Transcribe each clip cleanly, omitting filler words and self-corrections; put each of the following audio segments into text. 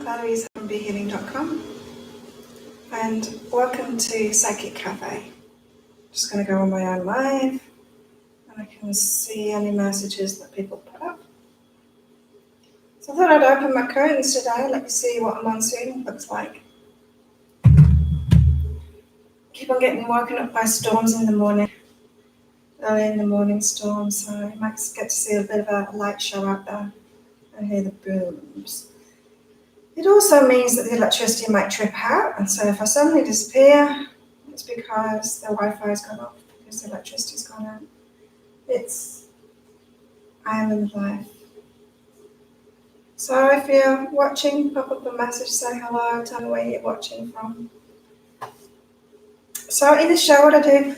Clarice from BeHealing.com, and welcome to Psychic Cafe. Just going to go on my own live, and I can see any messages that people put up. So I thought I'd open my curtains today, let you see what a monsoon looks like. Keep on getting woken up by storms in the morning, early in the morning storms, so you might get to see a bit of a light show out there and hear the booms. It also means that the electricity might trip out, and so if I suddenly disappear, it's because the Wi-Fi's gone off, because the electricity's gone out. It's island life. So if you're watching, pop up a message, say hello, tell me where you're watching from. So in the show, what I do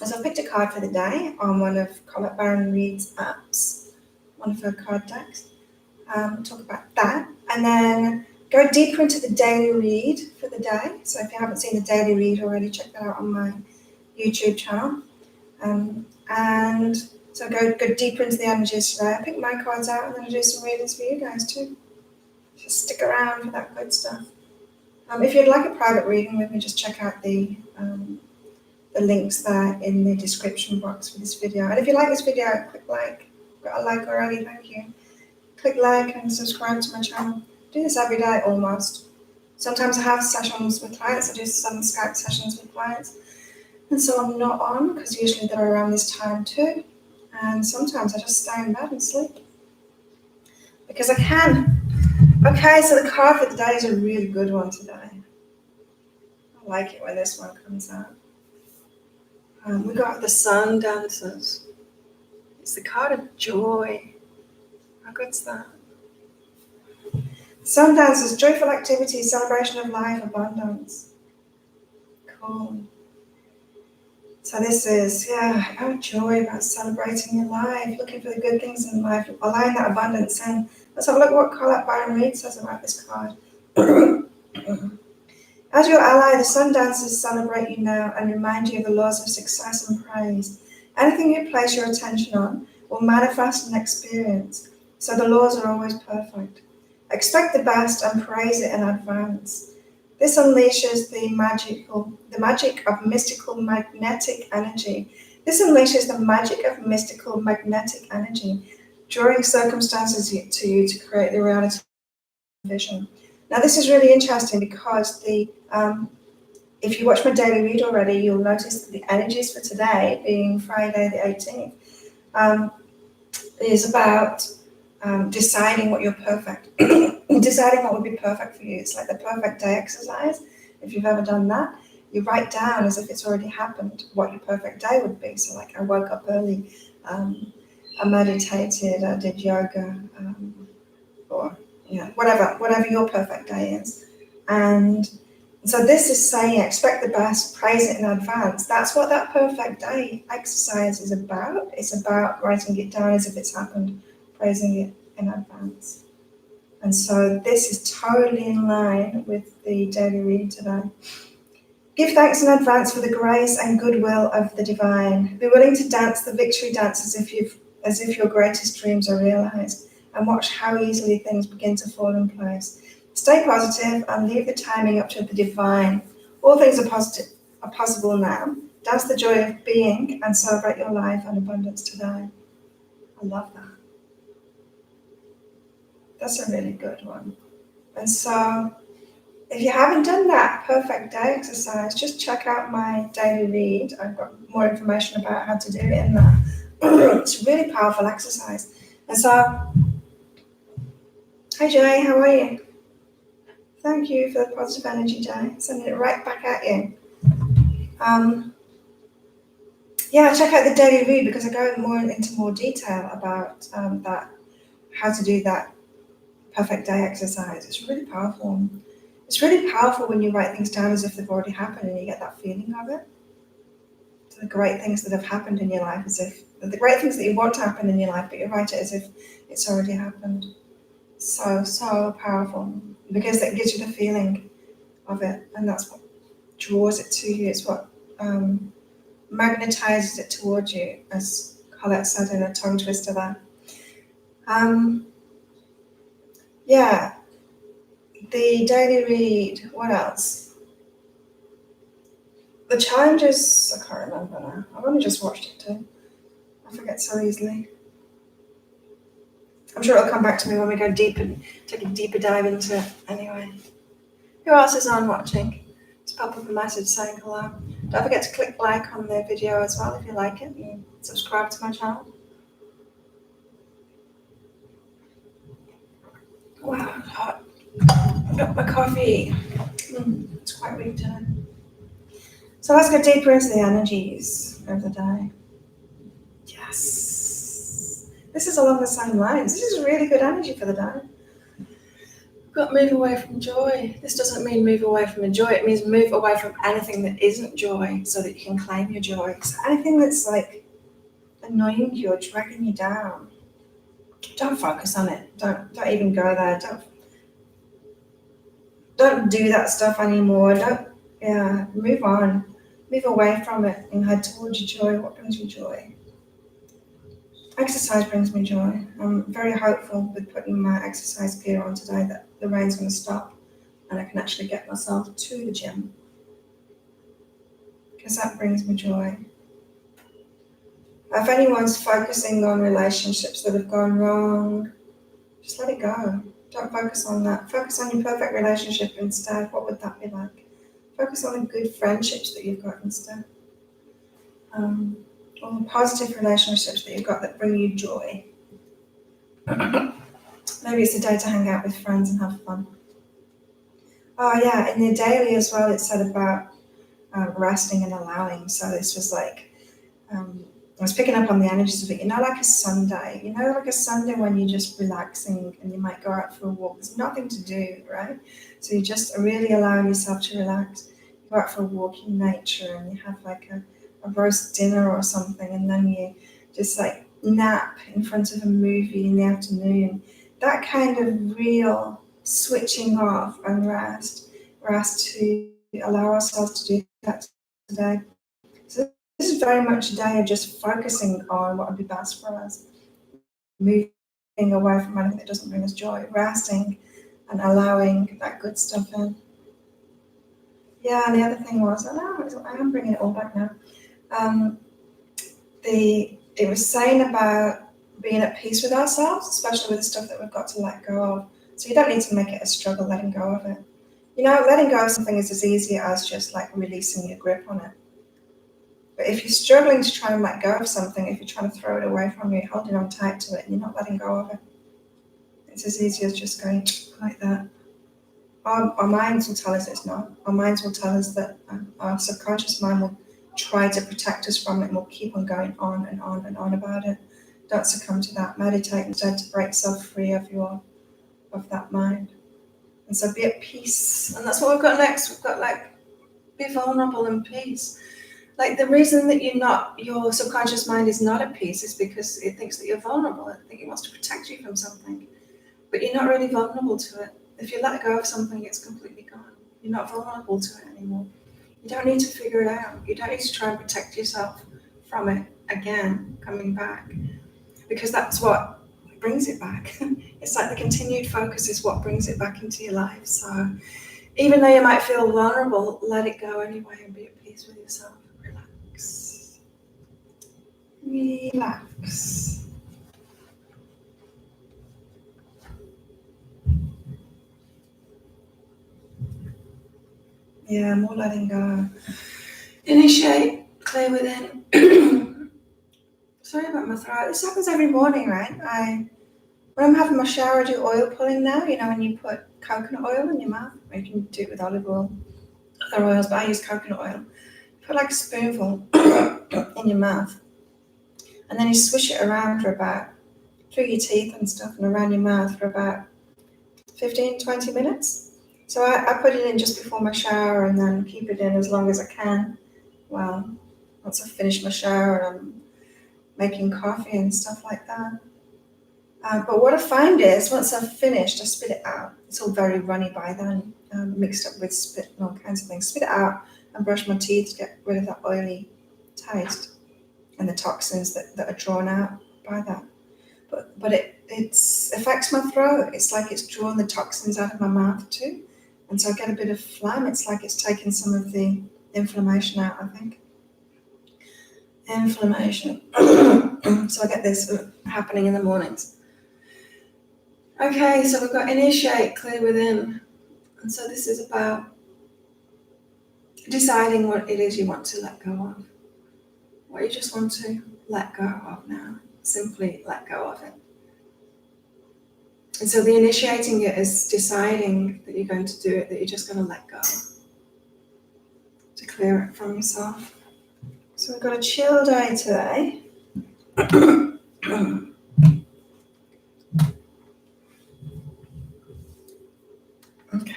is I picked a card for the day on one of Colette Baron Reid's apps, one of her card decks. Talk about that, and then go deeper into the daily read for the day. So if you haven't seen the daily read already, check that out on my YouTube channel. And so go deeper into the energies today. I pick my cards out and then I do some readings for you guys too. Just stick around for that good stuff. If you'd like a private reading with me, just check out the links there in the description box for this video. And if you like this video, click like. Got a like already, thank you. Click like and subscribe to my channel. I do this every day almost. Sometimes I have sessions with clients. I do some Skype sessions with clients. And so I'm not on because usually they're around this time too. And sometimes I just stay in bed and sleep because I can. Okay, so the card for today is a really good one today. I like it when this one comes out. We got the Sun Dancers. It's the card of joy. How good's that? Sun Dancers, joyful activity, celebration of life, abundance. Cool. So this is, about joy, about celebrating your life, looking for the good things in life, allowing that abundance in. Let's have a look at what Colette Baron Reid says about this card. As your ally, the Sun Dancers celebrate you now and remind you of the laws of success and praise. Anything you place your attention on will manifest and experience. So the laws are always perfect. Expect the best and praise it in advance. This unleashes the magic of mystical magnetic energy. This unleashes the magic of mystical magnetic energy, drawing circumstances to you to create the reality vision. Now this is really interesting because if you watch my daily read already, you'll notice that the energies for today, being Friday the 18th, is about deciding what you're perfect, deciding what would be perfect for you. It's like the perfect day exercise. If you've ever done that, you write down as if it's already happened what your perfect day would be. So like I woke up early, I meditated, I did yoga, or whatever your perfect day is. And so this is saying expect the best, praise it in advance. That's what that perfect day exercise is about. It's about writing it down as if it's happened, praising it in advance. And so this is totally in line with the daily read today. Give thanks in advance for the grace and goodwill of the divine. Be willing to dance the victory dance as if your greatest dreams are realized, and watch how easily things begin to fall in place. Stay positive and leave the timing up to the divine. All things are possible now. Dance the joy of being and celebrate your life and abundance today. I love that. That's a really good one. And so if you haven't done that perfect day exercise, just check out my daily read. I've got more information about how to do it in there. It's a really powerful exercise. And so, hi Jay, how are you? Thank you for the positive energy, Jay. Sending it right back at you. Check out the daily read because I go into more detail about that, how to do that perfect day exercise. It's really powerful. It's really powerful when you write things down as if they've already happened and you get that feeling of it. So the great things that have happened in your life, as if the great things that you want to happen in your life, but you write it as if it's already happened. So powerful because it gives you the feeling of it, and that's what draws it to you. It's what magnetizes it towards you, as Colette said in a tongue twister there. The daily read, what else? The challenges, I can't remember now. I've only just watched it too. I forget so easily. I'm sure it'll come back to me when we go deep and take a deeper dive into it. Anyway, who else is on watching? Just pop up a message saying hello. Don't forget to click like on the video as well if you like it, and subscribe to my channel. Wow, it's hot. I've got my coffee. It's quite weak today. So let's go deeper into the energies of the day. Yes. This is along the same lines. This is really good energy for the day. We've got move away from joy. This doesn't mean move away from the joy. It means move away from anything that isn't joy so that you can claim your joy. So anything that's like annoying you or dragging you down, don't focus on it. Don't even go there. Don't do that stuff anymore. Move on. Move away from it and head towards your joy. What brings you joy? Exercise brings me joy. I'm very hopeful with putting my exercise gear on today that the rain's going to stop and I can actually get myself to the gym, because that brings me joy. If anyone's focusing on relationships that have gone wrong, just let it go. Don't focus on that. Focus on your perfect relationship instead. What would that be like? Focus on the good friendships that you've got instead. All the positive relationships that you've got that bring you joy. Maybe it's a day to hang out with friends and have fun. Oh yeah, in the daily as well, it said about resting and allowing. So this was like, I was picking up on the energies of it, like a Sunday, like a Sunday when you're just relaxing and you might go out for a walk. There's nothing to do, right? So you just really allow yourself to relax. You go out for a walk in nature and you have like a roast dinner or something, and then you just like nap in front of a movie in the afternoon. That kind of real switching off and rest. We're asked to allow ourselves to do that today. So this is very much a day of just focusing on what would be best for us, moving away from anything that doesn't bring us joy, resting and allowing that good stuff in. Yeah, and the other thing was, I am bringing it all back now. It was saying about being at peace with ourselves, especially with the stuff that we've got to let go of. So you don't need to make it a struggle letting go of it. Letting go of something is as easy as just like releasing your grip on it. But if you're struggling to try and let go of something, if you're trying to throw it away from you, holding on tight to it, and you're not letting go of it, it's as easy as just going like that. Our minds will tell us it's not. Our minds will tell us that our subconscious mind will try to protect us from it, and we'll keep on going on and on and on about it. Don't succumb to that. Meditate instead to break yourself free of that mind. And so be at peace. And that's what we've got next. We've got like, be vulnerable in peace. Like the reason that your subconscious mind is not at peace is because it thinks that you're vulnerable. It thinks it wants to protect you from something. But you're not really vulnerable to it. If you let go of something, it's completely gone. You're not vulnerable to it anymore. You don't need to figure it out. You don't need to try and protect yourself from it again, coming back. Because that's what brings it back. It's like the continued focus is what brings it back into your life. So even though you might feel vulnerable, let it go anyway and be at peace with yourself. Relax. Relax. Yeah, more letting go. Initiate, clear within. Sorry about my throat. This happens every morning, right? When I'm having my shower, I do oil pulling now. When you put coconut oil in your mouth, or you can do it with olive oil, other oils, but I use coconut oil. Put like a spoonful in your mouth, and then you swish it around for about, through your teeth and stuff, and around your mouth for about 15-20 minutes. So I put it in just before my shower and then keep it in as long as I can. Well, once I've finished my shower and I'm making coffee and stuff like that. But what I find is once I've finished, I spit it out. It's all very runny by then, mixed up with spit and all kinds of things. Spit it out and brush my teeth to get rid of that oily taste and the toxins that are drawn out by that. but it affects my throat. It's like it's drawn the toxins out of my mouth too, and so I get a bit of phlegm. It's like it's taken some of the inflammation out, I think. Inflammation. So I get this happening in the mornings. Okay, so we've got initiate, clear within. And so this is about deciding what it is you want to let go of. What you just want to let go of now. Simply let go of it. And so the initiating it is deciding that you're going to do it, that you're just going to let go. To clear it from yourself. So we've got a chill day today. Okay.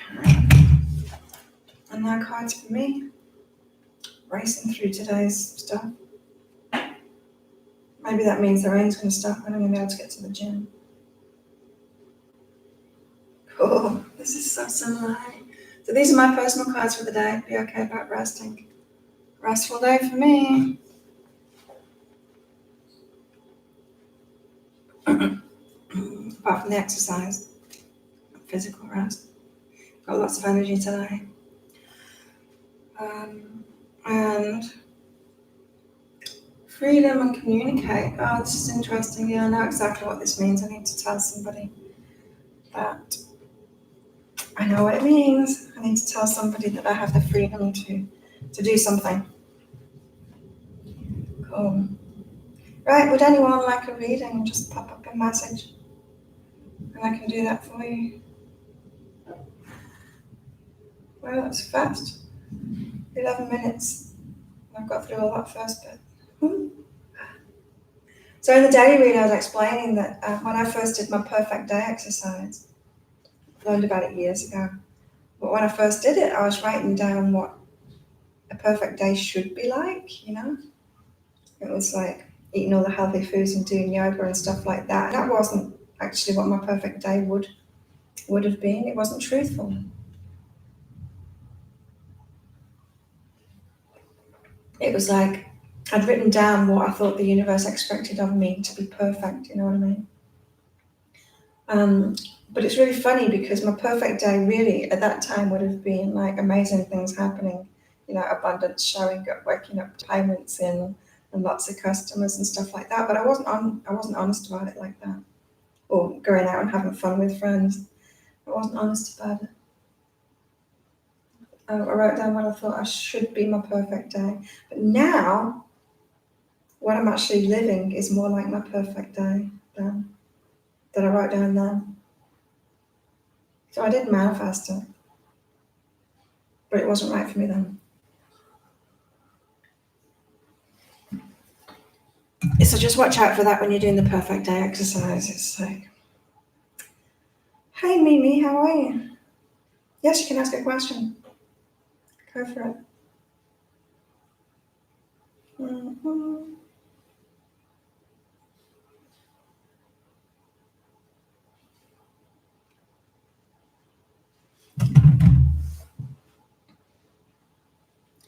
And now cards for me. Racing through today's stuff. Maybe that means the rain's going to stop and I'm going to be able to get to the gym. Cool. This is so similar. So these are my personal cards for the day. Be okay about resting. Restful day for me. Apart from the exercise. Physical rest. Got lots of energy today. And freedom and communicate. Oh, this is interesting. Yeah, I know exactly what this means. I need to tell somebody that. I know what it means. I need to tell somebody that I have the freedom to do something. Cool. Right, would anyone like a reading? Just pop up a message and I can do that for you. Well, that's fast. 11 minutes. I've got through all that first bit. So in the daily read, I was explaining that when I first did my perfect day exercise, I learned about it years ago. But when I first did it, I was writing down what a perfect day should be like, you know? It was like eating all the healthy foods and doing yoga and stuff like that. And that wasn't actually what my perfect day would have been. It wasn't truthful. It was like I'd written down what I thought the universe expected of me to be perfect, you know what I mean? But it's really funny because my perfect day really at that time would have been like amazing things happening, you know, abundance showing up, waking up, payments in, and lots of customers and stuff like that. But I wasn't honest about it like that. Or going out and having fun with friends. I wasn't honest about it. I wrote down what I thought I should be my perfect day. But now, what I'm actually living is more like my perfect day than that I wrote down then. So I did manifest it, but it wasn't right for me then. So just watch out for that when you're doing the perfect day exercise. It's like, hey Mimi, how are you? Yes, you can ask a question. Go for it. Mm-hmm.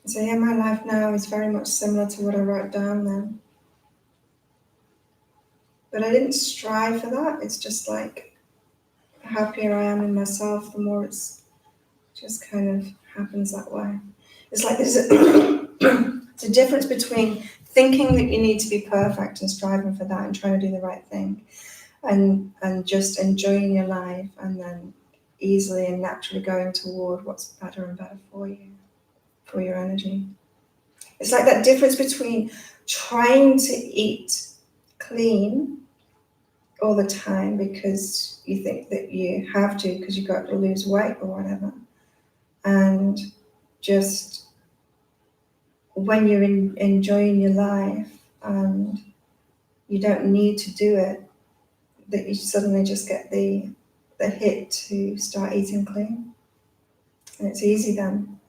So yeah, my life now is very much similar to what I wrote down then. But I didn't strive for that. It's just like the happier I am in myself, the more it's just kind of happens that way. It's like there's a difference between thinking that you need to be perfect and striving for that and trying to do the right thing and just enjoying your life and then easily and naturally going toward what's better and better for you, for your energy. It's like that difference between trying to eat clean all the time because you think that you have to because you've got to lose weight or whatever, and just when you're enjoying your life and you don't need to do it, that you suddenly just get the hit to start eating clean. And it's easy then.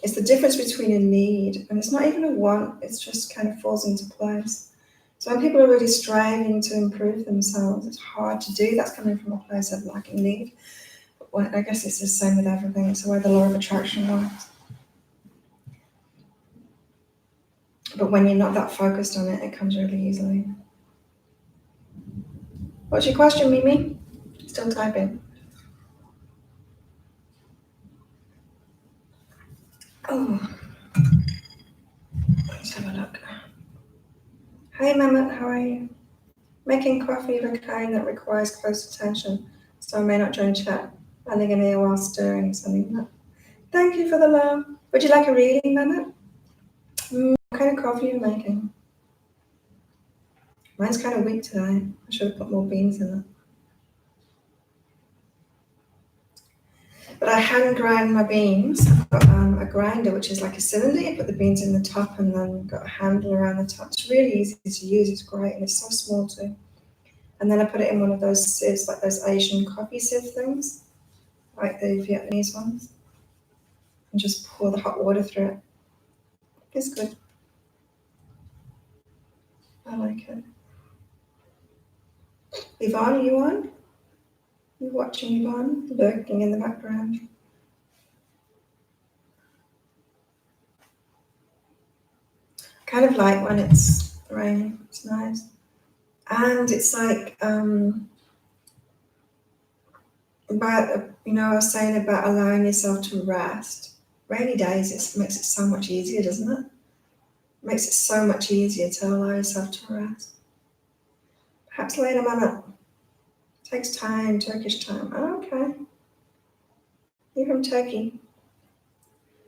It's the difference between a need, and it's not even a want, it just kind of falls into place. So when people are really striving to improve themselves, it's hard to do. That's coming from a place of lacking need. But I guess it's the same with everything. It's the way the law of attraction works. But when you're not that focused on it, it comes really easily. What's your question, Mimi? Still typing. Oh, let's have a look. Hi, Mehmet, how are you? Making coffee of a kind that requires close attention, so I may not join chat. Landing an ear while stirring something like that. Thank you for the love. Would you like a reading, Mehmet? What kind of coffee are you making? Mine's kind of weak today. I should have put more beans in it. But I hand grind my beans. I've got a grinder, which is like a cylinder. You put the beans in the top and then got a handle around the top. It's really easy to use. It's great and it's so small too. And then I put it in one of those sieves, like those Asian coffee sieve things, like the Vietnamese ones, and just pour the hot water through it. It's good. I like it. Yvonne, are you on? You watching Yvonne? Lurking in the background. Kind of like when it's raining. It's nice. And it's like about I was saying about allowing yourself to rest. Rainy days, it makes it so much easier, doesn't it? It makes it so much easier to allow yourself to rest. Perhaps later, Mama. Takes time, Turkish time. Oh, okay. You're from Turkey.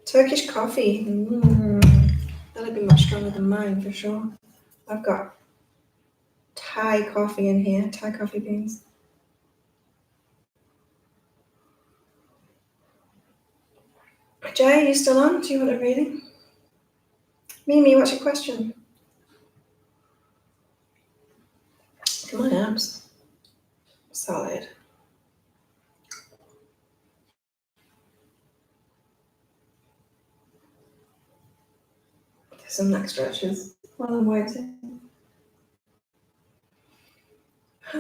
Turkish coffee. That'll be much stronger than mine for sure. I've got Thai coffee in here, Thai coffee beans. Jay, are you still on? Do you want a reading? Mimi, what's your question? Come on, abs. Solid. Do some neck stretches while I'm waiting. I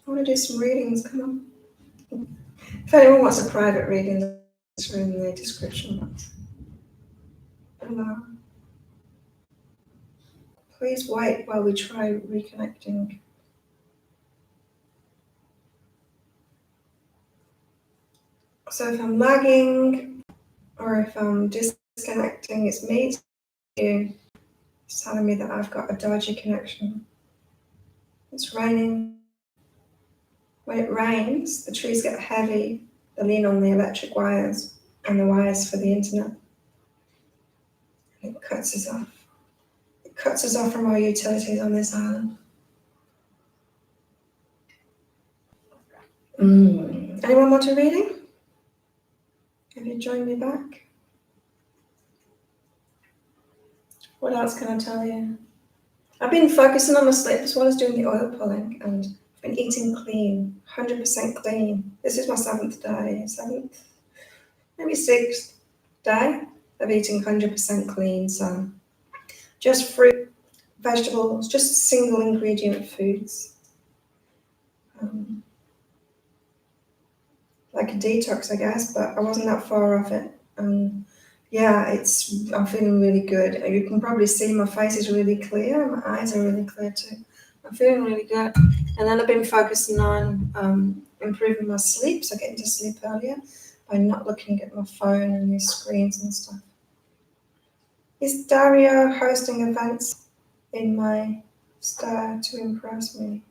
want to do some readings. Come on. If anyone wants a private reading, it's in the description box. Hello. Please wait while we try reconnecting. So if I'm lagging or if I'm disconnecting, it's me. It's telling me that I've got a dodgy connection. It's raining. When it rains, the trees get heavy. They lean on the electric wires and the wires for the internet. It cuts us off. It cuts us off from our utilities on this island. Anyone want a reading? Have you joined me back? What else can I tell you? I've been focusing on my sleep as well as doing the oil pulling, and I've been eating clean, 100% clean. This is my 7th day, maybe 6th day of eating 100% clean. So just fruit, vegetables, just single ingredient foods. Like a detox, I guess, but I wasn't that far off it. Yeah, I'm feeling really good. You can probably see my face is really clear. My eyes are really clear too. I'm feeling really good. And then I've been focusing on improving my sleep, so getting to sleep earlier by not looking at my phone and these screens and stuff. Is Dario hosting events in my state to impress me?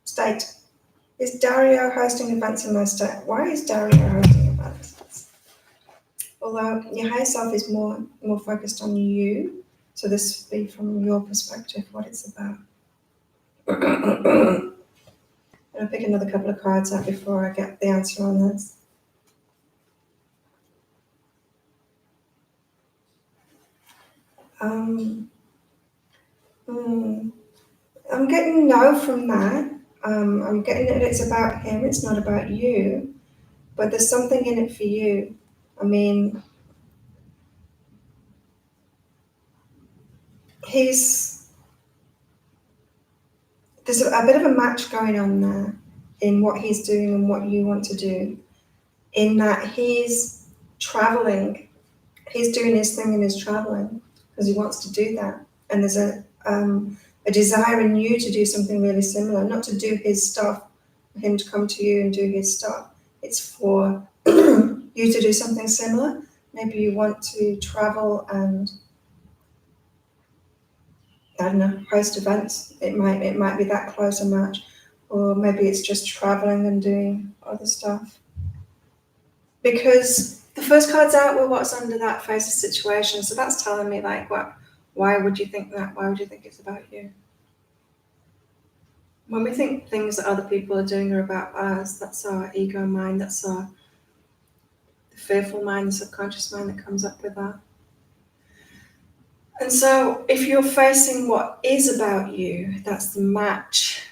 State. Is Dario hosting events in my state? Why is Dario hosting events? Although your higher self is more focused on you, so this will be from your perspective what it's about. I'll pick another couple of cards out before I get the answer on this. I'm getting no from that. I'm getting that it's about him, it's not about you, but there's something in it for you. I mean, there's a bit of a match going on there in what he's doing and what you want to do, in that he's traveling, he's doing his thing and he's traveling because he wants to do that. And there's a desire in you to do something really similar, not to do his stuff, for him to come to you and do his stuff. It's for you to do something similar. Maybe you want to travel and, I don't know, host events. It might be that close a match, or maybe it's just traveling and doing other stuff. Because the first cards out were what's under that face of situation, so that's telling me like, what? Why would you think that? Why would you think it's about you? When we think things that other people are doing are about us, that's our ego mind. That's the fearful mind, the subconscious mind that comes up with that. And so if you're facing what is about you, that's the match.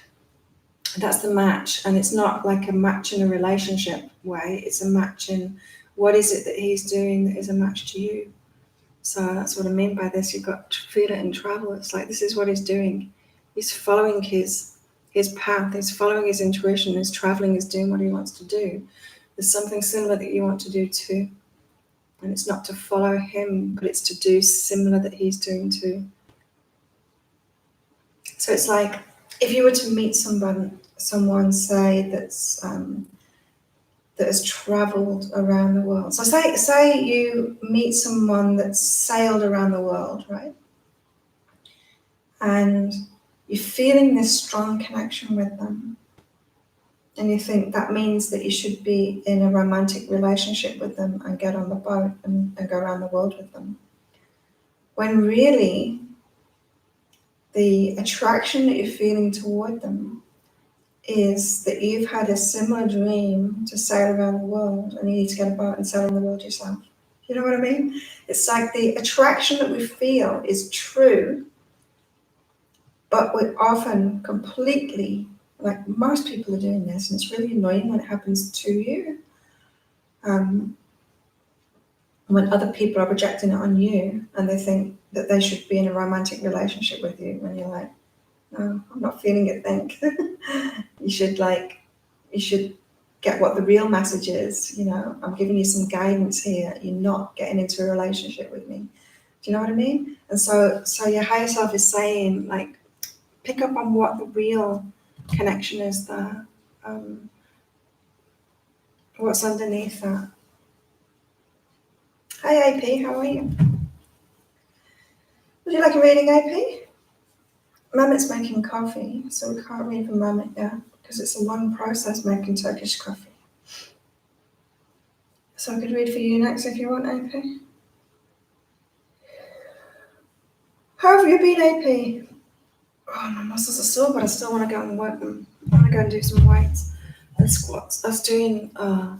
That's the match. And it's not like a match in a relationship way. It's a match in what is it that he's doing that is a match to you. So that's what I mean by this. You've got to feel it and travel. It's like, this is what he's doing. He's following his path. He's following his intuition. He's traveling. He's doing what he wants to do. There's something similar that you want to do too. And it's not to follow him, but it's to do similar that he's doing too. So it's like, if you were to meet someone say that has traveled around the world. So say you meet someone that's sailed around the world, right? And you're feeling this strong connection with them. And you think that means that you should be in a romantic relationship with them and get on the boat and go around the world with them. When really, the attraction that you're feeling toward them is that you've had a similar dream to sail around the world and you need to get a boat and sail around the world yourself. You know what I mean? It's like the attraction that we feel is true, but we're often completely, like most people are doing this, and it's really annoying when it happens to you. When other people are projecting it on you and they think that they should be in a romantic relationship with you, when you're like, no, I'm not feeling it, think. You should get what the real message is. You know, I'm giving you some guidance here. You're not getting into a relationship with me. Do you know what I mean? And so your higher self is saying, like, pick up on what the real connection is there. What's underneath that? Hi, AP, how are you? Would you like a reading, AP? Mamet's making coffee, so we can't read for Mamet yet, because it's a long process making Turkish coffee. So I could read for you next if you want, AP. How have you been, AP? Oh, my muscles are sore, but I still want to go and work them. I want to go and do some weights and squats. I was doing, a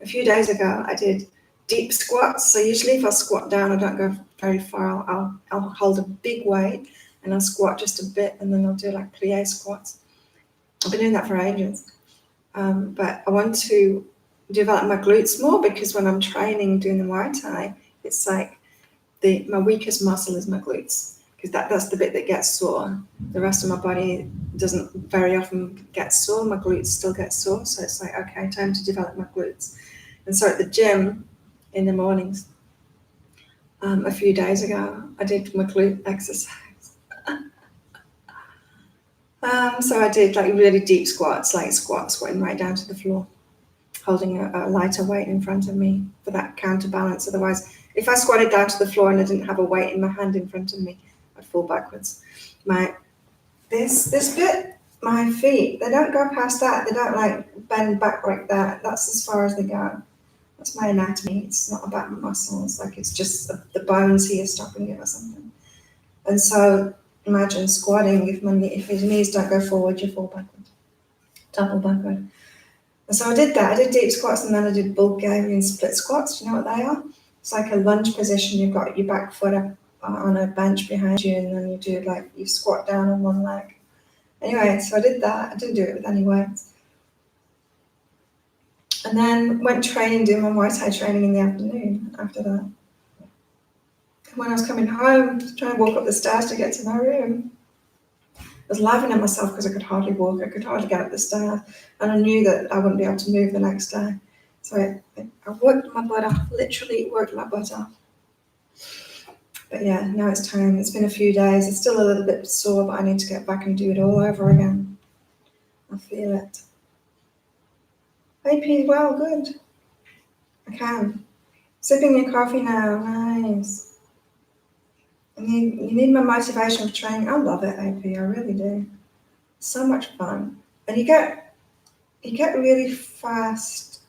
few days ago, I did deep squats. So usually if I squat down, I don't go very far. I'll hold a big weight and I'll squat just a bit, and then I'll do like plie squats. I've been doing that for ages. But I want to develop my glutes more, because when I'm training doing the Muay Thai, it's like my weakest muscle is my glutes, because that's the bit that gets sore. The rest of my body doesn't very often get sore. My glutes still get sore. So it's like, okay, time to develop my glutes. And so at the gym in the mornings, a few days ago, I did my glute exercise. So I did like really deep squats, like squatting right down to the floor, holding a lighter weight in front of me for that counterbalance. Otherwise, if I squatted down to the floor and I didn't have a weight in my hand in front of me, I'd fall backwards. This bit, my feet, they don't go past that. They don't like bend back like that. That's as far as they go. That's my anatomy. It's not about my muscles. Like, it's just the bones here stopping it or something. And so imagine squatting. If your knees don't go forward, you fall backward, double backward. And so I did that. I did deep squats, and then I did Bulgarian split squats. Do you know what they are? It's like a lunge position. You've got your back foot up on a bench behind you, and then you squat down on one leg. Anyway, so I did that. I didn't do it with any weights. And then went training, doing my Muay Thai training in the afternoon after that. And when I was coming home, trying to walk up the stairs to get to my room, I was laughing at myself because I could hardly walk. I could hardly get up the stairs. And I knew that I wouldn't be able to move the next day. So I worked my butt off, literally worked my butt off. But yeah, now it's time. It's been a few days. It's still a little bit sore, but I need to get back and do it all over again. I feel it. AP, well, good. I can. Sipping your coffee now. Nice. You need my motivation for training. I love it, AP. I really do. So much fun. And you get really fast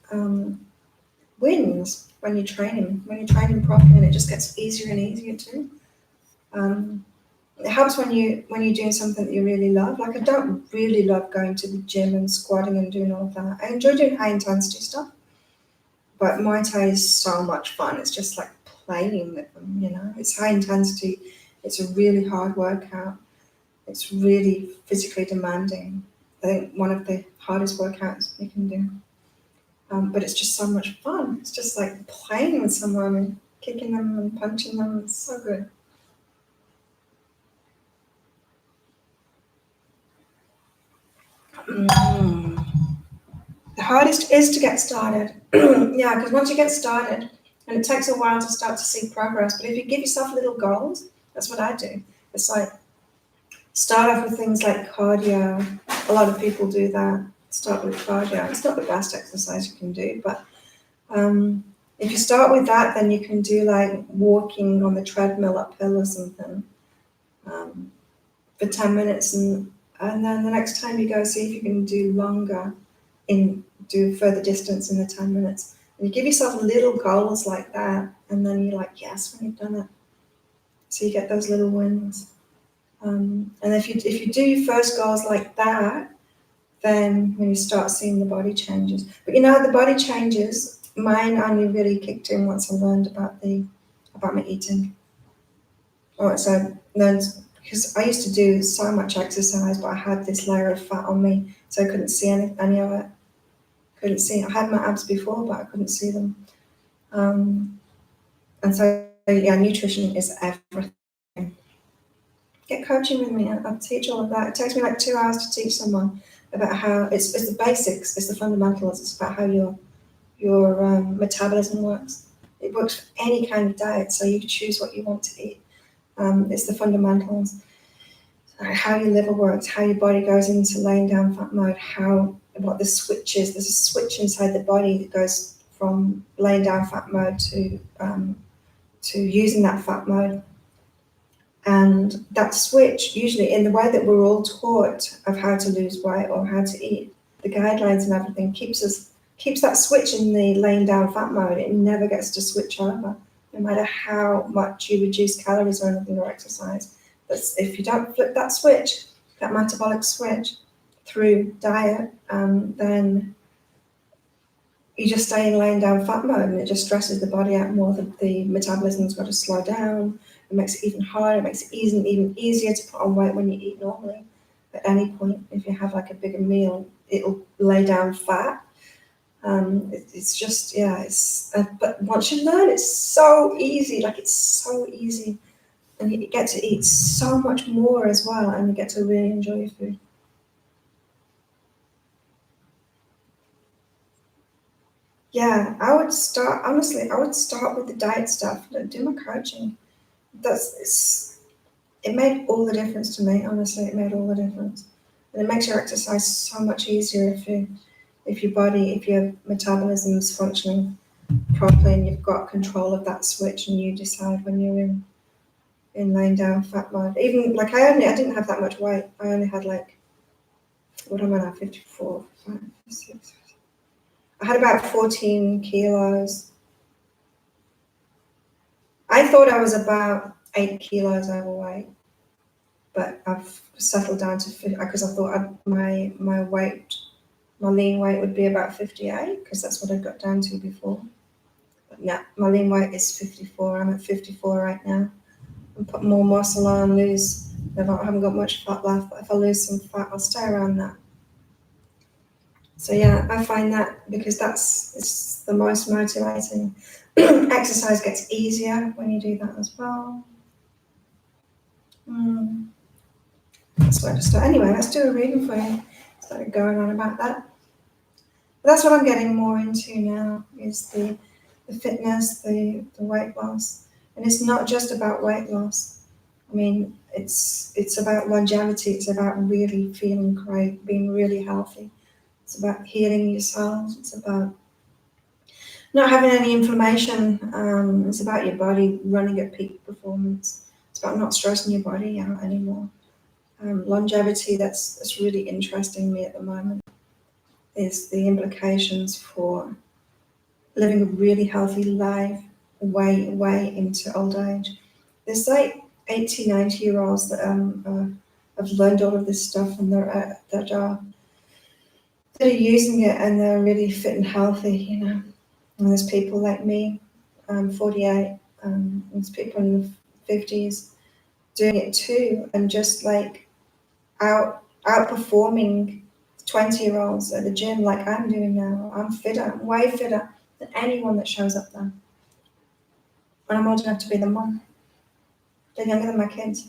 wins when you train him. When you train him properly, and it just gets easier and easier too. It helps when you're doing something that you really love. Like I don't really love going to the gym and squatting and doing all of that. I enjoy doing high intensity stuff, but Muay Thai is so much fun. It's just like playing with them, you know. It's high intensity. It's a really hard workout. It's really physically demanding. I think one of the hardest workouts you can do. But it's just so much fun. It's just like playing with someone and kicking them and punching them. It's so good. Mm. The hardest is to get started. Yeah, because once you get started, and it takes a while to start to see progress, but if you give yourself little goals, that's what I do. It's like start off with things like cardio. A lot of people do that. Start with cardio. It's not the best exercise you can do, but if you start with that, then you can do like walking on the treadmill uphill or something for 10 minutes, and then the next time you go, see if you can do longer do further distance in the 10 minutes. And you give yourself little goals like that, and then you're like, yes, when you've done it. So you get those little wins. And if you do your first goals like that, then when you start seeing the body changes. But you know, the body changes, mine only really kicked in once I learned about my eating. Oh, so learned because I used to do so much exercise, but I had this layer of fat on me, so I couldn't see any of it. Couldn't see. I had my abs before, but I couldn't see them. And so, yeah, nutrition is everything. Get coaching with me. I'll teach all of that. It takes me like 2 hours to teach someone about how it's the basics, it's the fundamentals. It's about how your metabolism works. It works for any kind of diet, so you choose what you want to eat. It's the fundamentals. How your liver works, how your body goes into laying down fat mode, what the switch is. There's a switch inside the body that goes from laying down fat mode to using that fat mode. And that switch, usually in the way that we're all taught of how to lose weight or how to eat, the guidelines and everything keeps that switch in the laying down fat mode. It never gets to switch over, no matter how much you reduce calories or anything or exercise. But if you don't flip that switch, that metabolic switch through diet, then you just stay in laying down fat mode, and it just stresses the body out more. The metabolism's got to slow down. It makes it even harder. It makes it even easier to put on weight when you eat normally. At any point, if you have like a bigger meal, it'll lay down fat. It's just, yeah, but once you learn, it's so easy. Like, it's so easy. And you get to eat so much more as well, and you get to really enjoy your food. Yeah, honestly, I would start with the diet stuff, do my coaching. It made all the difference to me, honestly, it made all the difference. And it makes your exercise so much easier if your metabolism is functioning properly and you've got control of that switch and you decide when you're in laying down fat mode. Even like I didn't have that much weight. I only had like, what am I now, 54, 5, 6. I had about 14 kilos. I thought I was about 8 kilos overweight, but I've settled down to, because I thought my lean weight would be about 58, because that's what I got down to before. But yeah, my lean weight is 54. I'm at 54 right now. And put more muscle on, I haven't got much fat left, but if I lose some fat, I'll stay around that. So yeah, I find that because it's the most motivating. Exercise gets easier when you do that as well. That's where to start. Anyway, let's do a reading for you. Started going on about that. But that's what I'm getting more into now, is the fitness, the weight loss. And it's not just about weight loss. I mean, it's about longevity. It's about really feeling great, being really healthy. It's about healing your cells. It's about not having any inflammation. It's about your body running at peak performance. It's about not stressing your body out anymore. Longevity, that's really interesting me at the moment, is the implications for living a really healthy life way into old age. There's like 80, 90-year-olds that have learned all of this stuff and that are using it and they're really fit and healthy, you know. And there's people like me, 48, there's people in the 50s doing it too, and just like outperforming 20-year-olds at the gym like I'm doing now. I'm fitter, I'm way fitter than anyone that shows up there. And I'm old enough to be the mum. They're younger than my kids.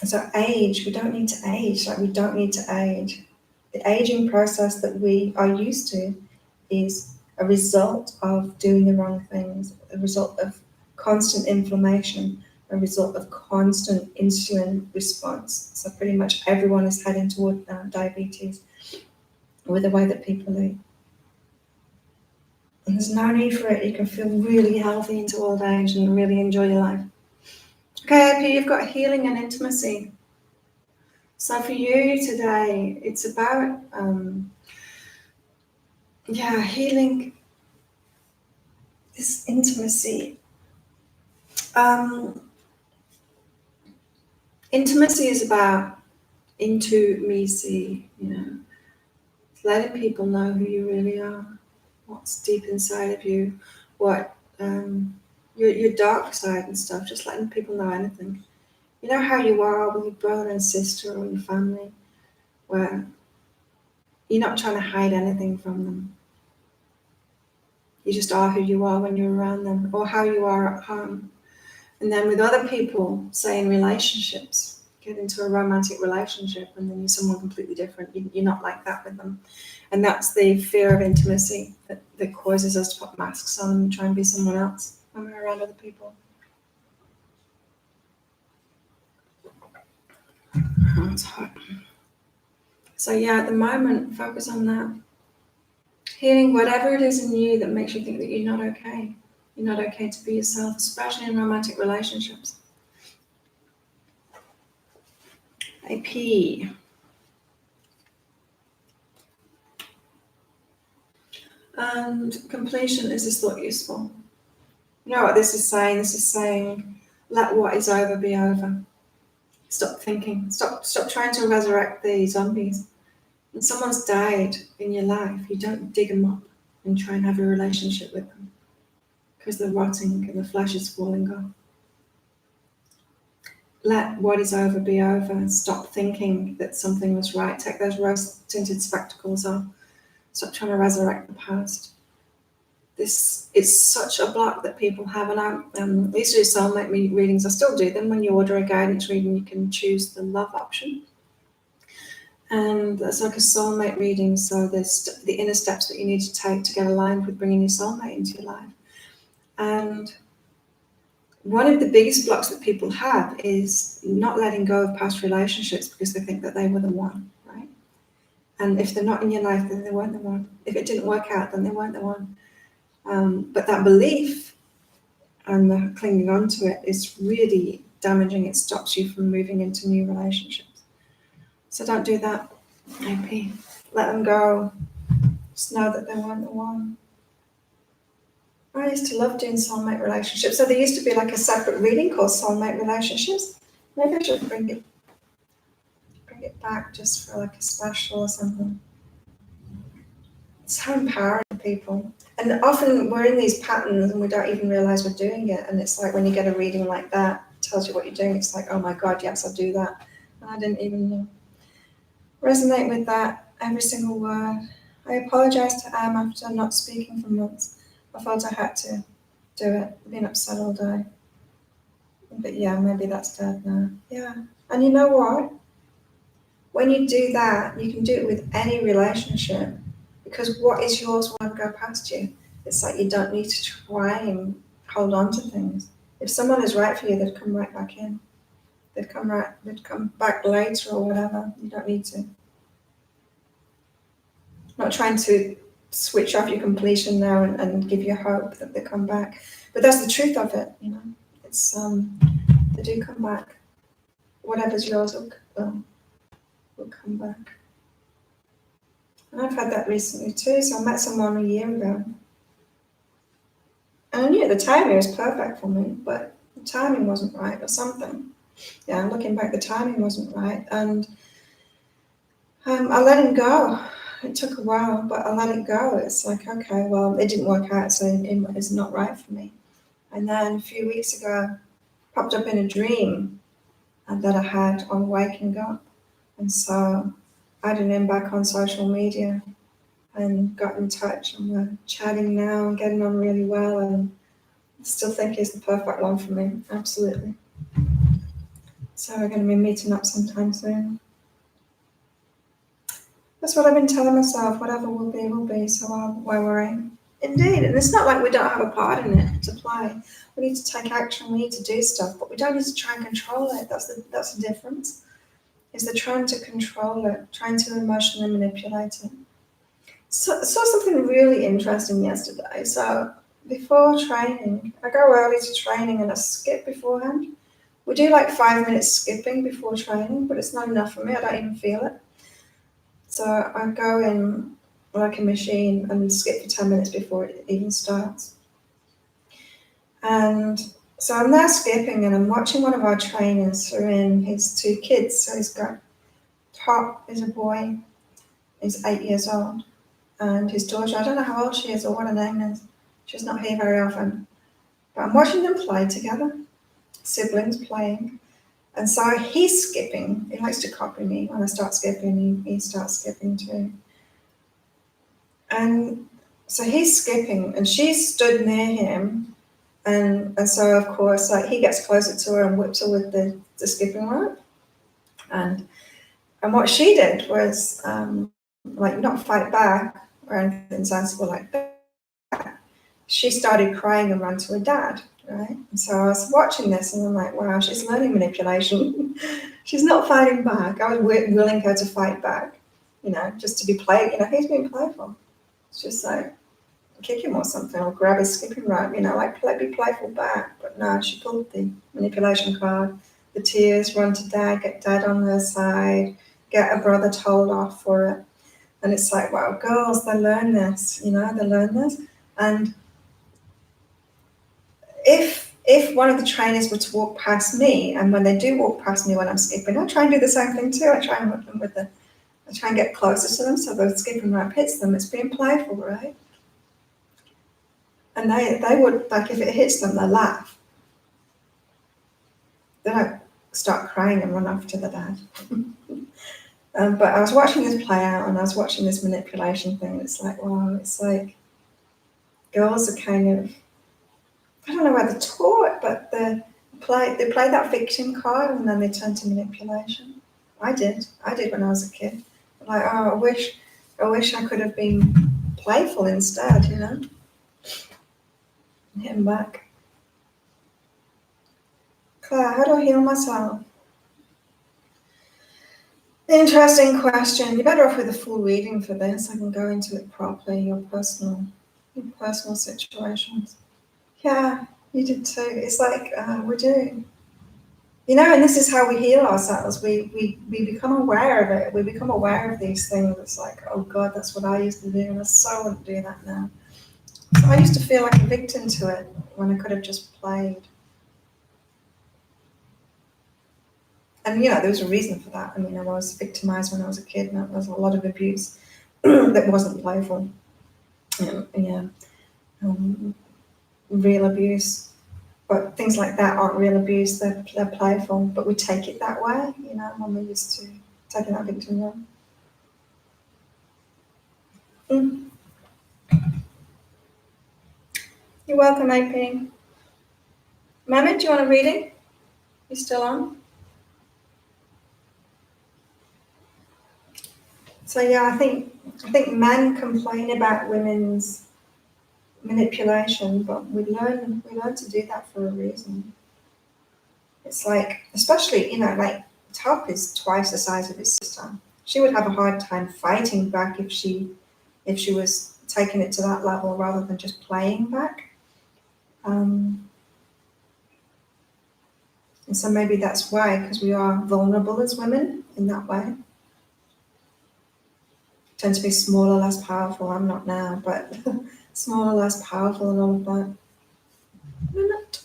So age, we don't need to age. Like we don't need to age. The aging process that we are used to is a result of doing the wrong things, a result of constant inflammation, a result of constant insulin response. So pretty much everyone is heading toward diabetes with the way that people eat. And there's no need for it. You can feel really healthy into old age and really enjoy your life. Okay, AP, you've got healing and intimacy. So for you today, it's about healing, this intimacy. Intimacy is about intimacy, you know, letting people know who you really are, what's deep inside of you, what your dark side and stuff, just letting people know anything. You know how you are with your brother and sister or your family, where you're not trying to hide anything from them. You just are who you are when you're around them, or how you are at home. And then with other people, say in relationships, get into a romantic relationship and then you're someone completely different. You're not like that with them. And that's the fear of intimacy that causes us to put masks on and try and be someone else when we're around other people. Oh, it's hot. So yeah, at the moment, focus on that. Healing whatever it is in you that makes you think that you're not okay. You're not okay to be yourself, especially in romantic relationships. AP. And completion, is this thought useful? You know what this is saying? This is saying, let what is over be over. Stop thinking. Stop trying to resurrect the zombies. When someone's died in your life, you don't dig them up and try and have a relationship with them because they're rotting and the flesh is falling off. Let what is over be over and stop thinking that something was right. Take those rose-tinted spectacles off. Stop trying to resurrect the past. This is such a block that people have, and I used to do soulmate readings. I still do them. When you order a guidance reading, you can choose the love option, and it's like a soulmate reading. So there's the inner steps that you need to take to get aligned with bringing your soulmate into your life. And one of the biggest blocks that people have is not letting go of past relationships because they think that they were the one, right? And if they're not in your life, then they weren't the one. If it didn't work out, then they weren't the one. But that belief and the clinging on to it is really damaging. It stops you from moving into new relationships. So don't do that, AP. Let them go. Just know that they weren't the one. I used to love doing soulmate relationships. So there used to be like a separate reading called soulmate relationships. Maybe I should bring it back just for like a special or something. It's so empowering to people. And often we're in these patterns and we don't even realize we're doing it. And it's like when you get a reading like that, it tells you what you're doing. It's like, oh my God, yes, I do that. And I didn't even know. Resonate with that, every single word. I apologize to Am after not speaking for months. I felt I had to do it. I've been upset all day. But yeah, maybe that's dead now. Yeah. And you know what? When you do that, you can do it with any relationship. Because what is yours will never go past you. It's like you don't need to try and hold on to things. If someone is right for you, they'd come right back in. They'd come back later or whatever. You don't need to. Not trying to switch off your completion now and give you hope that they come back. But that's the truth of it, you know. It's they do come back. Whatever's yours will come back. And I've had that recently too. So I met someone a year ago. And I knew the timing was perfect for me, but the timing wasn't right or something. Yeah, looking back, the timing wasn't right. And I let him go. It took a while, but I let it go. It's like, okay, well, it didn't work out, so it's not right for me. And then a few weeks ago, popped up in a dream that I had on waking up. And so I added him back on social media and got in touch, and we're chatting now and getting on really well, and I still think he's the perfect one for me, absolutely. So we're going to be meeting up sometime soon. That's what I've been telling myself, whatever will be, so why worry? Indeed, and it's not like we don't have a part in it to play. We need to take action, we need to do stuff, but we don't need to try and control it. That's the difference. Is they're trying to control it, trying to emotionally manipulate it. So, saw something really interesting yesterday. So before training, I go early to training and I skip beforehand. We do like 5 minutes skipping before training, but it's not enough for me. I don't even feel it. So I go in like a machine and skip for 10 minutes before it even starts. And so I'm there skipping and I'm watching one of our trainers throw in his 2 kids. So he's got top is a boy, he's 8 years old. And his daughter, I don't know how old she is or what her name is. She's not here very often. But I'm watching them play together, siblings playing. And so he's skipping. He likes to copy me. When I start skipping, he starts skipping too. And so he's skipping and she's stood near him. And so, of course, like he gets closer to her and whips her with the skipping rope. And what she did was, like, not fight back or anything sensible like that. She started crying and ran to her dad, right? And so I was watching this and I'm like, wow, she's learning manipulation. She's not fighting back. I was willing her to fight back, you know, just to be played. You know, he's being playful. It's just like, kick him or something, or grab his skipping rope, you know, like be playful back. But no, she pulled the manipulation card. The tears, run to dad, get dad on her side, get a brother told off for it. And it's like, wow, girls, they learn this, you know, they learn this. And if one of the trainers were to walk past me, and when they do walk past me when I'm skipping, I try and do the same thing too. I try and whip them I try and get closer to them so the skipping rope hits them. It's being playful, right? And they would, like, if it hits them, they laugh. They don't start crying and run off to the dad. But I was watching this play out and I was watching this manipulation thing. It's like, wow, it's like girls are kind of, I don't know where they're taught, but they play that victim card and then they turn to manipulation. I did when I was a kid. Like, oh, I wish I could have been playful instead, you know. Hit him back. Claire, how do I heal myself? Interesting question. You're better off with a full reading for this. I can go into it properly, your personal situations. Yeah, you did too. It's like we do. You know, and this is how we heal ourselves. We become aware of it. We become aware of these things. It's like, oh God, that's what I used to do, and I so wouldn't do that now. So I used to feel like a victim to it when I could have just played. And, you know, there was a reason for that. I mean, I was victimized when I was a kid, and there was a lot of abuse that wasn't playful. Real abuse. But things like that aren't real abuse, they're playful. But we take it that way, you know, when we're used to taking that victim role. You're welcome, AP. Mehmet, do you want a reading? You still on? So yeah, I think men complain about women's manipulation, but we learn to do that for a reason. It's like, especially, like Top is twice the size of his sister. She would have a hard time fighting back if she was taking it to that level rather than just playing back. And so maybe that's why, because we are vulnerable as women in that way. Tend to be smaller, less powerful. I'm not now, but smaller, less powerful, and all of that. Minute.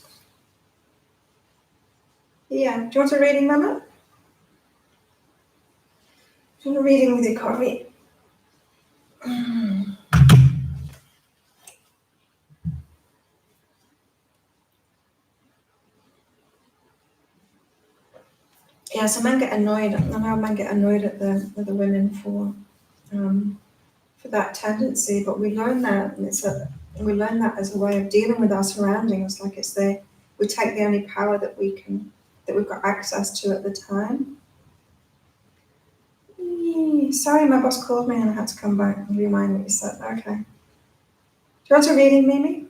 Yeah. Do you want a reading, Mama? Do you want a reading with your coffee? Yeah, so men get annoyed. I know men get annoyed at the women for that tendency, but we learn that, and we learn that as a way of dealing with our surroundings. Like we take the only power that we've got access to at the time. Sorry, my boss called me and I had to come back and remind what you said. Okay. Do you want a reading, Mimi?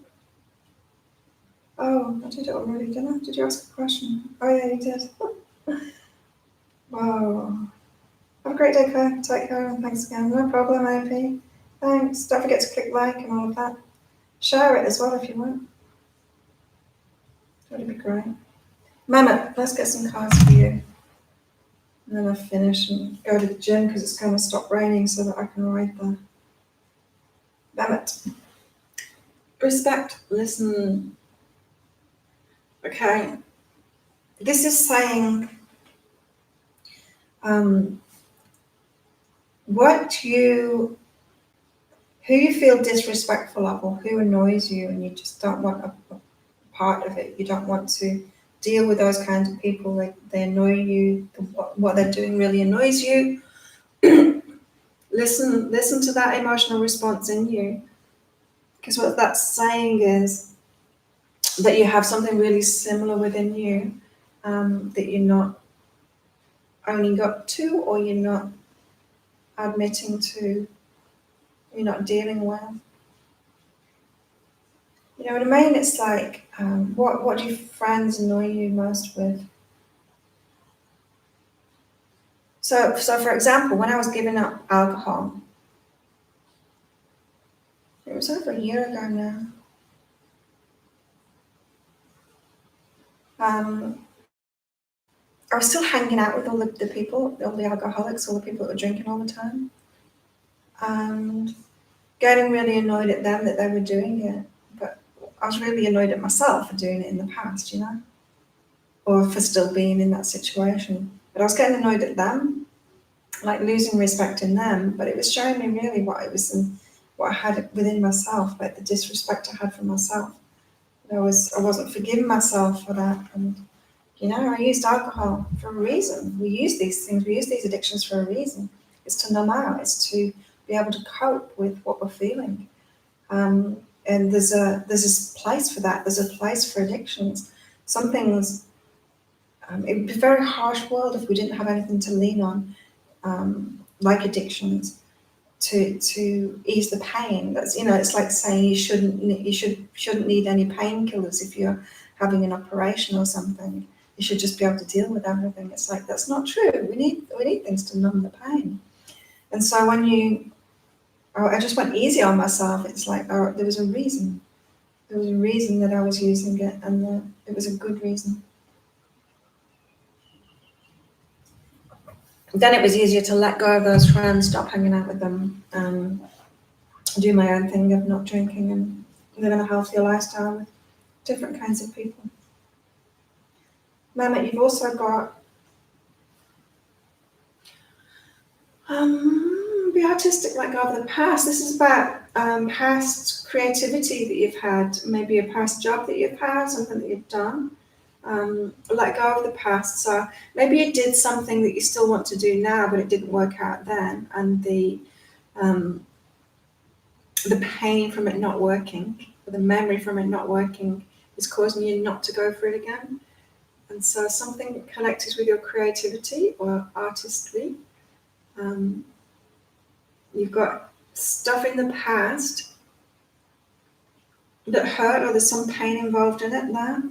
Oh, I did it already, didn't I? Did you ask a question? Oh yeah, you did. Wow. Have a great day, Claire. Take care and thanks again. No problem, AP. Thanks. Don't forget to click like and all of that. Share it as well if you want. That'd be great. Mama, let's get some cards for you. And then I'll finish and go to the gym because it's going to stop raining so that I can ride there. Damn it. Respect. Listen. Okay. This is saying who you feel disrespectful of or who annoys you and you just don't want a part of it. You don't want to deal with those kinds of people. Like they annoy you. What they're doing really annoys you. Listen to that emotional response in you, because what that's saying is that you have something really similar within you that you're not owning up to, or you're not admitting to, you're not dealing with. You know what I mean? It's like, what do your friends annoy you most with? So for example, when I was giving up alcohol, it was over a year ago now. I was still hanging out with all the people, all the alcoholics, all the people that were drinking all the time, and getting really annoyed at them that they were doing it. But I was really annoyed at myself for doing it in the past, or for still being in that situation. But I was getting annoyed at them, like losing respect in them. But it was showing me really what it was and what I had within myself, like the disrespect I had for myself. I wasn't forgiving myself for that, and I used alcohol for a reason. We use these things, we use these addictions for a reason. It's to numb out, it's to be able to cope with what we're feeling. And there's a place for that. There's a place for addictions. Some things, it would be a very harsh world if we didn't have anything to lean on, like addictions, to ease the pain. That's it's like saying you shouldn't need any painkillers if you're having an operation or something. You should just be able to deal with everything. It's like that's not true. We need things to numb the pain. And so I just went easy on myself. It's like there was a reason. There was a reason that I was using it, and it was a good reason. Then it was easier to let go of those friends, stop hanging out with them, do my own thing of not drinking and living a healthier lifestyle with different kinds of people. Mama, you've also got be artistic, like over the past. This is about past creativity that you've had, maybe a past job that you've had, something that you've done. Let go of the past. So maybe you did something that you still want to do now, but it didn't work out then, and the pain from it not working, or the memory from it not working, is causing you not to go for it again. And so something connected with your creativity or artistry. You've got stuff in the past that hurt, or there's some pain involved in it now,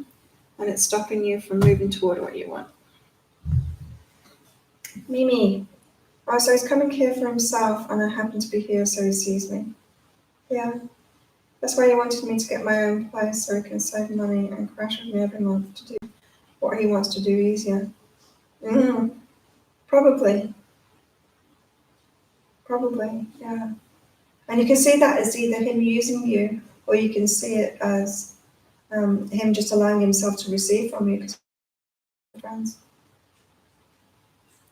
and it's stopping you from moving toward what you want. Mimi. Oh, so he's coming here for himself, and I happen to be here, so he sees me. Yeah. That's why he wanted me to get my own place so he can save money and crash with me every month to do what he wants to do easier. Probably. Probably, yeah. And you can see that as either him using you, or you can see it as him just allowing himself to receive from you because we're friends.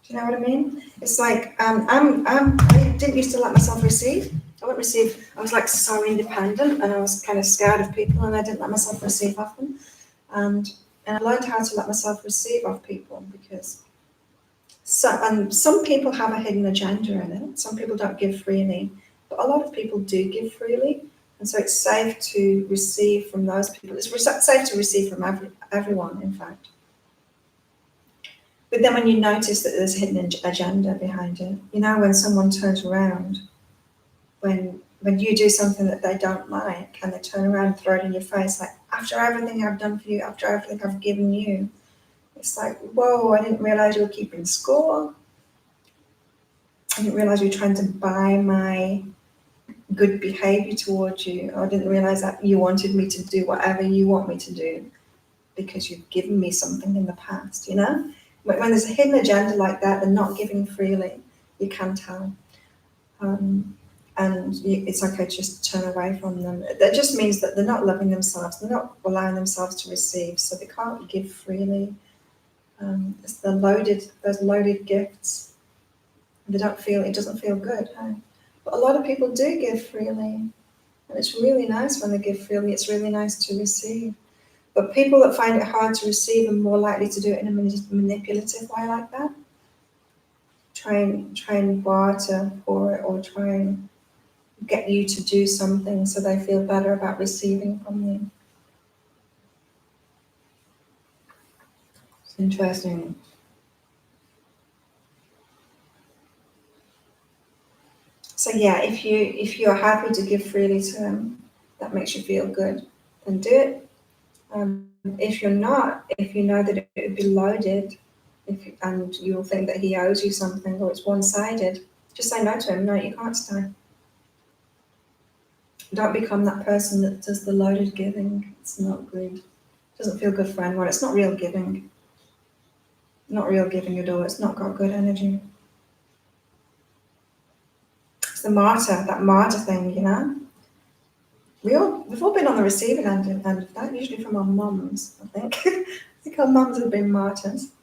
Do you know what I mean? It's like I didn't used to let myself receive. I wouldn't receive. I was like so independent, and I was kind of scared of people, and I didn't let myself receive off them. And I learned how to let myself receive off people because some people have a hidden agenda in it. Some people don't give freely, but a lot of people do give freely, and so it's safe to receive from those people. It's safe to receive from everyone, in fact. But then when you notice that there's a hidden agenda behind it, you know, when someone turns around, when you do something that they don't like, and they turn around and throw it in your face, like, after everything I've done for you, after everything I've given you, it's like, whoa, I didn't realize you were keeping score. I didn't realize you were trying to buy my good behavior towards you. I didn't realize that you wanted me to do whatever you want me to do because you've given me something in the past, you know? When there's a hidden agenda like that, they're not giving freely, you can tell. It's okay to just turn away from them. That just means that they're not loving themselves, they're not allowing themselves to receive, so they can't give freely. It's those loaded gifts. It doesn't feel good. Huh? But a lot of people do give freely, and it's really nice when they give freely. It's really nice to receive. But people that find it hard to receive are more likely to do it in a manipulative way like that. Try and barter for it, or try and get you to do something so they feel better about receiving from you. It's interesting. So yeah, if you're happy to give freely to him, that makes you feel good, then do it. If you're not, if you know that it would be loaded, and you'll think that he owes you something or it's one-sided, just say no to him. No, you can't stay. Don't become that person that does the loaded giving. It's not good. It doesn't feel good for anyone. It's not real giving. Not real giving at all. It's not got good energy. It's the martyr, that martyr thing, you know? We've all been on the receiving end of that, usually from our mums, I think. I think our mums have been martyrs,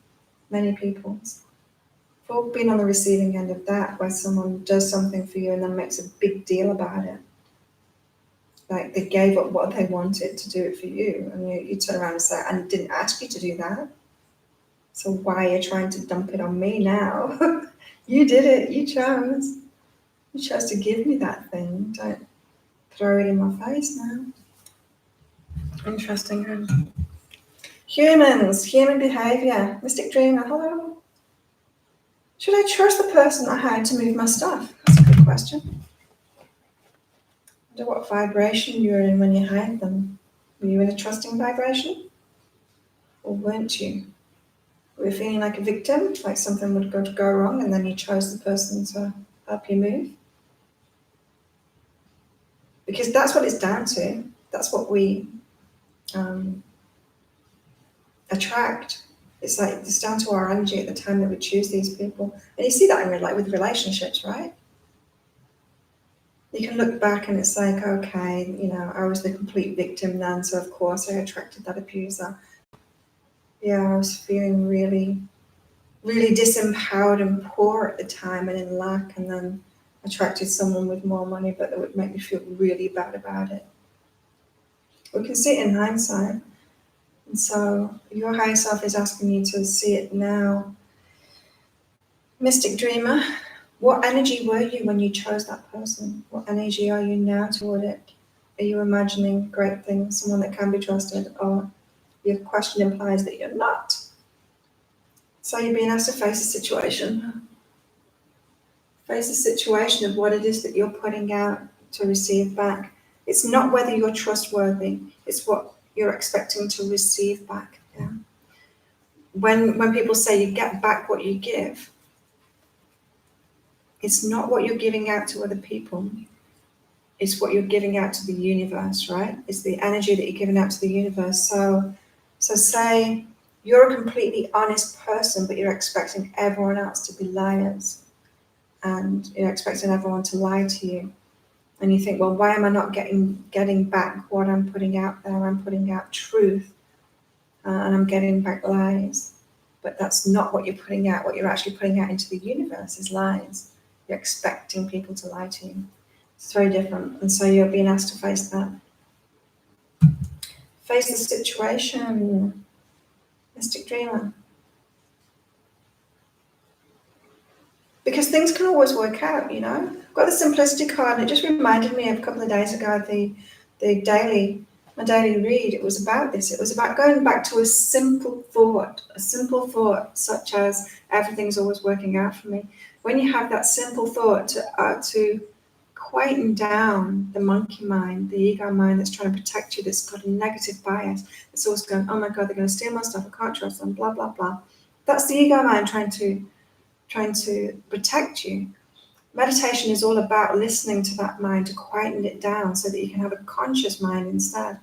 many people. We've all been on the receiving end of that, where someone does something for you and then makes a big deal about it. Like they gave up what they wanted to do it for you, and you turn around and say, I didn't ask you to do that. So why are you trying to dump it on me now? You did it, you chose. You chose to give me that thing. Don't throw it in my face now. Interesting. Humans, human behavior. Mystic Dreamer, hello. Should I trust the person I hired to move my stuff? That's a good question. I wonder what vibration you were in when you hired them. Were you in a trusting vibration? Or weren't you? Were you feeling like a victim, like something would go wrong, and then you chose the person to help you move? Because that's what it's down to. That's what we attract. It's like it's down to our energy at the time that we choose these people. And you see that in with relationships, right? You can look back and it's like, okay, you know, I was the complete victim then, so of course I attracted that abuser. Yeah, I was feeling really, really disempowered and poor at the time and in lack, and then attracted someone with more money, but that would make me feel really bad about it. We can see it in hindsight. And so your higher self is asking you to see it now. Mystic Dreamer, what energy were you when you chose that person? What energy are you now toward it? Are you imagining great things, someone that can be trusted, or your question implies that you're not? So you're being asked to face a situation. Face the situation of what it is that you're putting out to receive back. It's not whether you're trustworthy, it's what you're expecting to receive back. Yeah. When people say you get back what you give, it's not what you're giving out to other people. It's what you're giving out to the universe, right? It's the energy that you're giving out to the universe. So say you're a completely honest person, but you're expecting everyone else to be liars, and you're expecting everyone to lie to you. And you think, well, why am I not getting back what I'm putting out there? I'm putting out truth, and I'm getting back lies. But that's not what you're putting out. What you're actually putting out into the universe is lies. You're expecting people to lie to you. It's very different. And so you're being asked to face that. Face the situation, Mystic Dreamer. Because things can always work out, you know. I've got the Simplicity card, and it just reminded me of a couple of days ago, my daily read. It was about this. It was about going back to a simple thought such as everything's always working out for me. When you have that simple thought to quieten down the monkey mind, the ego mind that's trying to protect you, that's got a negative bias, that's always going, oh my God, they're going to steal my stuff, I can't trust them, blah, blah, blah. That's the ego mind trying to protect you. Meditation is all about listening to that mind, to quieten it down so that you can have a conscious mind instead. A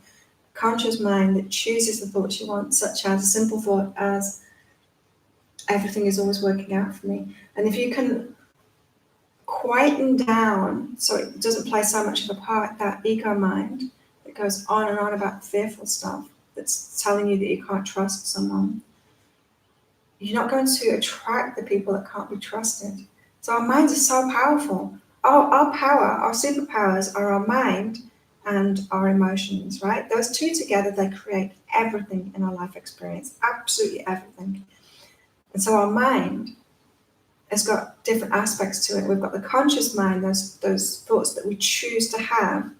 conscious mind that chooses the thoughts you want, such as a simple thought as everything is always working out for me. And if you can quieten down so it doesn't play so much of a part, that ego mind that goes on and on about fearful stuff, that's telling you that you can't trust someone, you're not going to attract the people that can't be trusted. So our minds are so powerful. Our power, our superpowers are our mind and our emotions, right? Those two together, they create everything in our life experience, absolutely everything. And so our mind has got different aspects to it. We've got the conscious mind, those thoughts that we choose to have.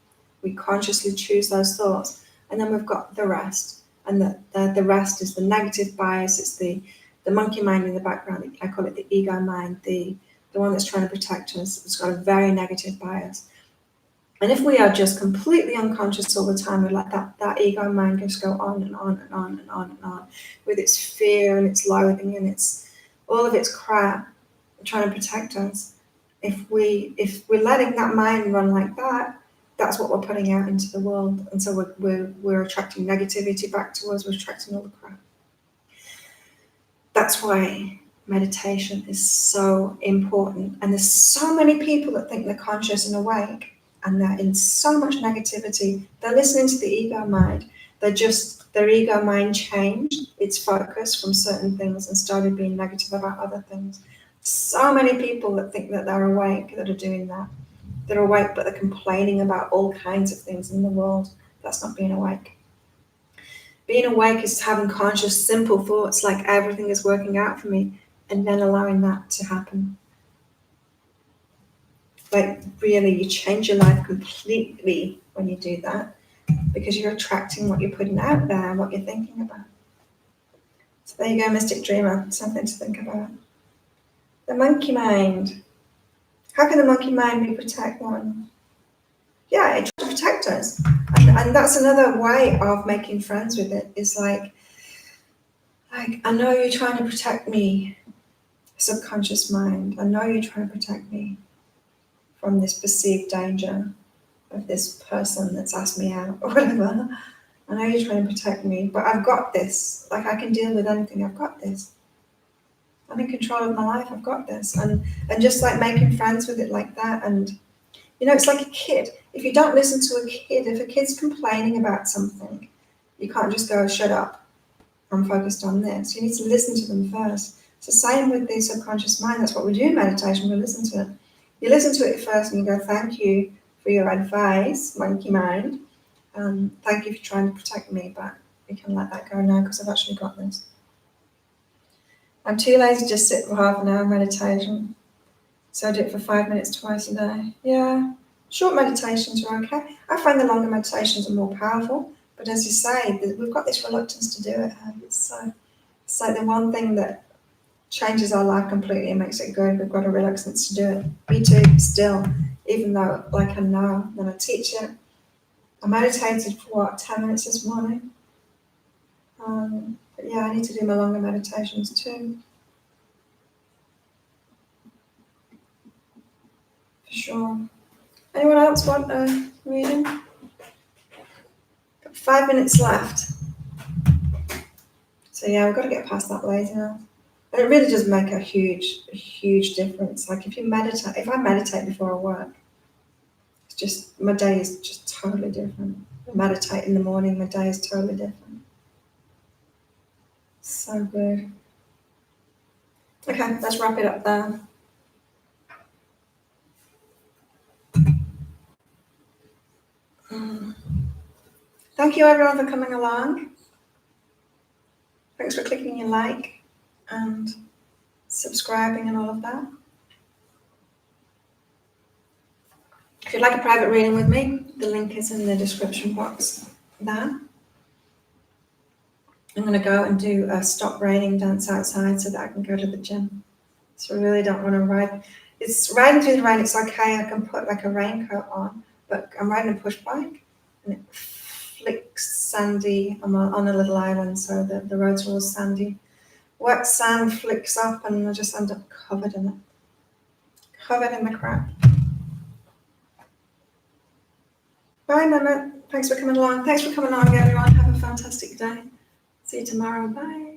We consciously choose those thoughts. And then we've got the rest. And the rest is the negative bias. It's the monkey mind in the background. I call it the ego mind, the one that's trying to protect us. It's got a very negative bias. And if we are just completely unconscious all the time, we let that ego mind just go on and on and on and on and on with its fear and its loathing and its all of its crap, trying to protect us. If we're letting that mind run like that, that's what we're putting out into the world. And so we're attracting negativity back to us. We're attracting all the crap. That's why meditation is so important. And there's so many people that think they're conscious and awake, and they're in so much negativity. They're listening to the ego mind. Their ego mind changed its focus from certain things and started being negative about other things. So many people that think that they're awake that are doing that. They're awake, but they're complaining about all kinds of things in the world. That's not being awake. Being awake is having conscious, simple thoughts like everything is working out for me, and then allowing that to happen. Like really, you change your life completely when you do that, because you're attracting what you're putting out there, what you're thinking about. So there you go, Mystic Dreamer, something to think about. The monkey mind. How can the monkey mind be protect one? Yeah, it tries to protect us. And that's another way of making friends with it, is like, I know you're trying to protect me, subconscious mind. I know you're trying to protect me from this perceived danger of this person that's asked me out or whatever. I know you're trying to protect me, but I've got this. Like, I can deal with anything. I've got this. I'm in control of my life. I've got this. And just like making friends with it like that. And, you know, it's like a kid. If you don't listen to a kid, if a kid's complaining about something, you can't just go, shut up, I'm focused on this. You need to listen to them first. It's the same with the subconscious mind. That's what we do in meditation. We listen to it. You listen to it first and you go, thank you for your advice, monkey mind. Thank you for trying to protect me, but you can let that go now because I've actually got this. I'm too lazy to just sit for half an hour meditation. So I do it for 5 minutes twice a day. Yeah, short meditations are okay. I find the longer meditations are more powerful. But as you say, we've got this reluctance to do it. It's like the one thing that changes our life completely and makes it good. We've got a reluctance to do it. Me too, still. Even though, like, I know when I teach it, I meditated for 10 minutes this morning. But yeah, I need to do my longer meditations too. For sure. Anyone else want a reading? Got 5 minutes left. So yeah, we've got to get past that lazy now. And it really does make a huge difference. Like if I meditate before I work, it's just, my day is just totally different. I meditate in the morning, my day is totally different. So good. Okay, let's wrap it up there. Thank you everyone for coming along. Thanks for clicking your like and subscribing and all of that. If you'd like a private reading with me, the link is in the description box there. I'm going to go and do a stop raining dance outside so that I can go to the gym. So I really don't want to ride. It's riding through the rain, it's okay, I can put like a raincoat on, but I'm riding a push bike and it flicks sandy. I'm on a little island, so the roads are all sandy. Wet sand flicks up and I just end up covered in it. Covered in the crap. Bye, Mama. Thanks for coming along. Thanks for coming along, everyone. Have a fantastic day. See you tomorrow. Bye.